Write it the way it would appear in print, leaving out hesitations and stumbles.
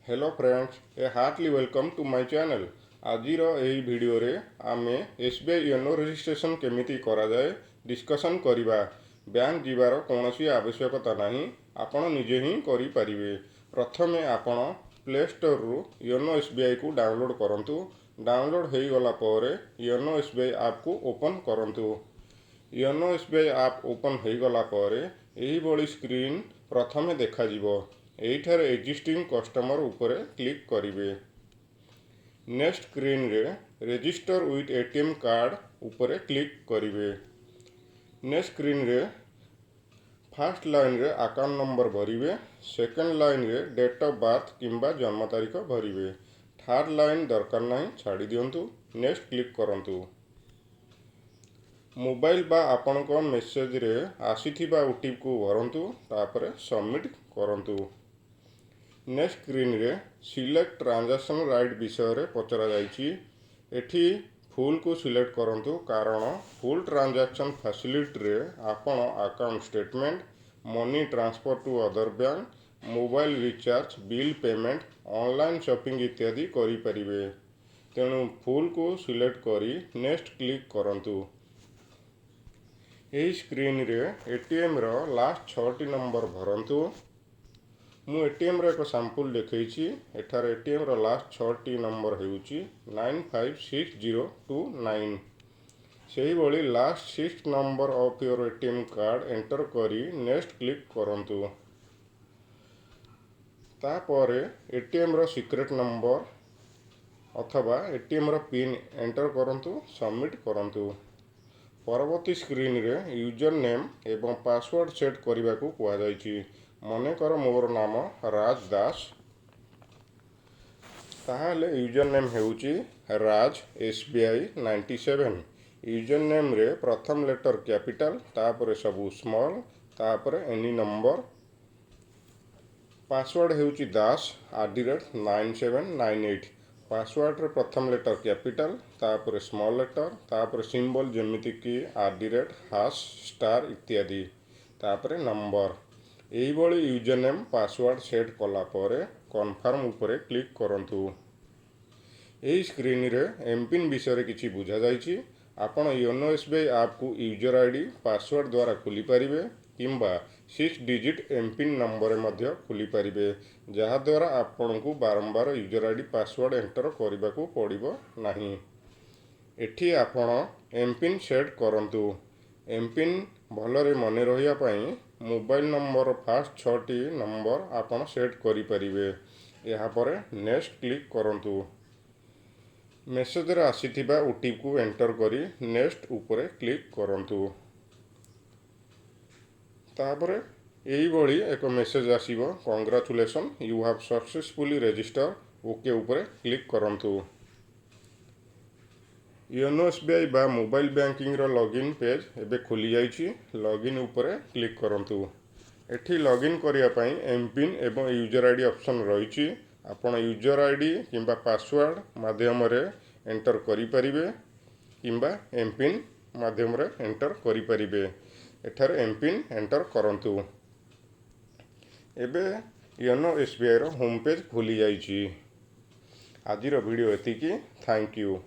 Hello friends, a heartly welcome to my channel. आजिर एही video रे आमे एसबीआई योनो रजिस्ट्रेशन केमिति करा जाए डिस्कशन करिबा। बैंक जीवार कोनोसी आवश्यकता नाही, आपण निजे ही करि परिबे। प्रथमे आपण प्ले स्टोर रु योनो एसबीआई को डाउनलोड करंतु। डाउनलोड हेई गला परे योनो एसबीआई ऐप को ओपन करंतु। योनो एसबीआई ऐप ओपन हेई गला परे एही बड़ी स्क्रीन प्रथमे देखा जिवो। एठारे एक्जिस्टिंग कस्टमर उपरे क्लिक करिवे। नेक्स्ट स्क्रीन रे रजिस्टर विथ एटीएम कार्ड उपरे क्लिक करिवे। नेक्स्ट स्क्रीन रे फर्स्ट लाइन रे अकाउंट नंबर भरिवे। सेकंड लाइन रे डेट ऑफ बर्थ किंबा जन्म तारीख भरिवे। थर्ड लाइन दरकार नहीं, छाड़ी दियंतु। नेक्स्ट क्लिक करंतु। मोबाइल बा आपनक मेसेज रे आसीथिबा ओटीपी को भरंतु, तापरे सबमिट करंतु। नेक्स्ट स्क्रीन रे सिलेक्ट ट्रांजैक्शन राइट विषय रे पचरा जाइछि। एठी फुल को सिलेक्ट करंतु, कारण फुल ट्रांजैक्शन फैसिलिटी रे आपण account statement, money transfer to other bank, mobile recharge, bill payment, online shopping इत्यादि करि परिबे। तेणु फुल को सिलेक्ट करी नेक्स्ट क्लिक करंतु। एही स्क्रीन रे एटीएम रो लास्ट 6टी नंबर भरंतु। मु एटीएम रो एक सैंपल देखैछि। एठार एटीएम रो लास्ट 6टी नंबर हेउछि 956029। सेही भली last 6 number of your ATM card enter करी नेक्स्ट क्लिक करंतु। तापरे एटीएम रो सीक्रेट नंबर अथवा एटीएम रो पिन एंटर करंतु, सबमिट करंतु। परवर्ती स्क्रीन रे यूजर नेम एवं पासवर्ड सेट करने को कहा जाइछि। मनेकर मोर नाम राज दास, ताहाले यूजर नेम हेउछि राज SBI 97। यूजर नेम रे प्रथम लेटर कैपिटल, तापरे सबु स्मॉल, तापरे एनी नंबर। पासवर्ड हेउछि दास @9798। पासवर्ड रे प्रथम लेटर कैपिटल, तापरे स्मॉल लेटर, तापरे सिंबल जेमिति कि @ इत्यादि, तापरे नंबर। एही बड़ी यूजर नेम पासवर्ड सेट कला परे कन्फर्म उपरे क्लिक करंतु। एही स्क्रीन रे एमपिन विषय रे किछि बुझा जाइछि। आपण योनो एसबीआई ऐप को यूजर आईडी पासवर्ड द्वारा खोली परिबे किंबा 6 डिजिट एमपिन नंबर मध्य खोली परिबे, जहा द्वारा आपण को बारंबार यूजर आईडी पासवर्ड एंटर करबा को पड़िबो नाही। एठी आपण एमपिन सेट करंतु। एमपिन भलरे मने रहिया पई मोबाइल नंबर फास्ट 6टी नंबर आपण सेट करि परिबे। यहाँ परे नेक्स्ट क्लिक करंतु। मेसेज रे आसीथिबा ओटीपी को एंटर करी नेक्स्ट उपरे क्लिक करंतु। तापरे एही बड़ी एक मेसेज आसीबो, congratulation you have successfully register. Okay उपरे क्लिक करंतु। योनो एसबीआई बा मोबाइल बैंकिंग रो लॉगिन पेज एबे खोली जाइछि। लॉगिन उपरे क्लिक करंतु। एठी लॉगिन करिया पई एमपिन एवं यूजर आईडी ऑप्शन रहिछि। आपण यूजर आईडी किंबा पासवर्ड माध्यम रे एंटर करि परिबे किंबा एमपिन माध्यम रे एंटर करि परिबे। एठार एमपिन एंटर करंतु। एबे योनो एसबीआई रो होम पेज खोली जाइछि। आजिर वीडियो एतिकी। Thank you.